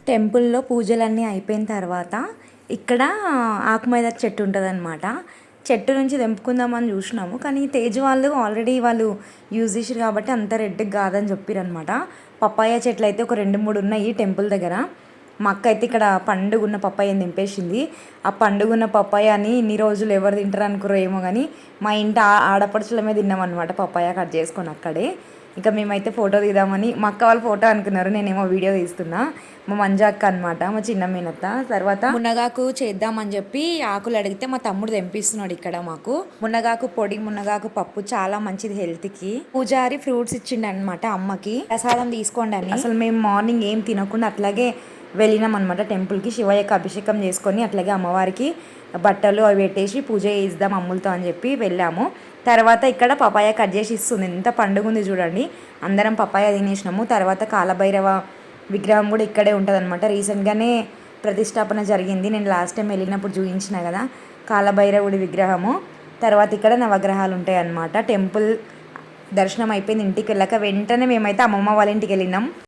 టెంపుల్లో పూజలన్నీ అయిపోయిన తర్వాత ఇక్కడ ఆకుమైద చెట్టు ఉంటుందన్నమాట. చెట్టు నుంచి తెంపుకుందామని చూసినాము, కానీ తేజ్ వాళ్ళు ఆల్రెడీ యూజ్ చేసారు కాబట్టి అంత రెడ్గా కాదని చెప్పారనమాట. పప్పాయ చెట్లు అయితే ఒక 2-3 ఉన్నాయి టెంపుల్ దగ్గర. మా అక్క అయితే ఇక్కడ పండుగున్న పప్పాయని దింపేసింది. ఆ పండుగున్న పప్పాయని ఇన్ని రోజులు ఎవరు తింటారు అనుకురో ఏమో, కానీ మా ఇంటి ఆడపడుచులమే తిన్నామన్నమాట పప్పాయ కట్ చేసుకొని అక్కడే. ఇంకా మేమైతే ఫోటో తీద్దామని, మా అక్క వాళ్ళు ఫోటో అనుకున్నారు, నేనేమో వీడియో తీస్తున్నా. మా మంజా అక్క అనమాట, మా చిన్న మేనత్త. తర్వాత మునగాకు చేద్దామని చెప్పి ఆకులు అడిగితే మా తమ్ముడు తెంపిస్తున్నాడు ఇక్కడ మాకు. మునగాకు పొడి, మునగాకు పప్పు చాలా మంచిది హెల్త్కి. పూజారి ఫ్రూట్స్ ఇచ్చిండు అనమాట అమ్మకి, ప్రసాదం తీసుకోండి అని. అసలు మేము మార్నింగ్ ఏం తినకుండా అట్లాగే వెళ్ళినాం అనమాట టెంపుల్కి. శివయ్యకి అభిషేకం చేసుకొని అట్లాగే అమ్మవారికి బట్టలు అవి పెట్టేసి పూజ చేద్దాం అమ్ములతో అని చెప్పి వెళ్ళాము. తర్వాత ఇక్కడ పపాయ కట్ చేసి ఇస్తుంది. ఎంత పండుగ ఉంది చూడండి. అందరం పపాయ తినేసినాము. తర్వాత కాలభైరవ విగ్రహం కూడా ఇక్కడే ఉంటుంది అనమాట. రీసెంట్గానే ప్రతిష్టాపన జరిగింది. నేను లాస్ట్ టైం వెళ్ళినప్పుడు చూపించిన కదా కాలభైరవుడి విగ్రహము. తర్వాత ఇక్కడ నవగ్రహాలు ఉంటాయి అన్నమాట. టెంపుల్ దర్శనం అయిపోయింది. ఇంటికి వెళ్ళాక వెంటనే మేమైతే అమ్మమ్మ వాళ్ళ ఇంటికి వెళ్ళినాం.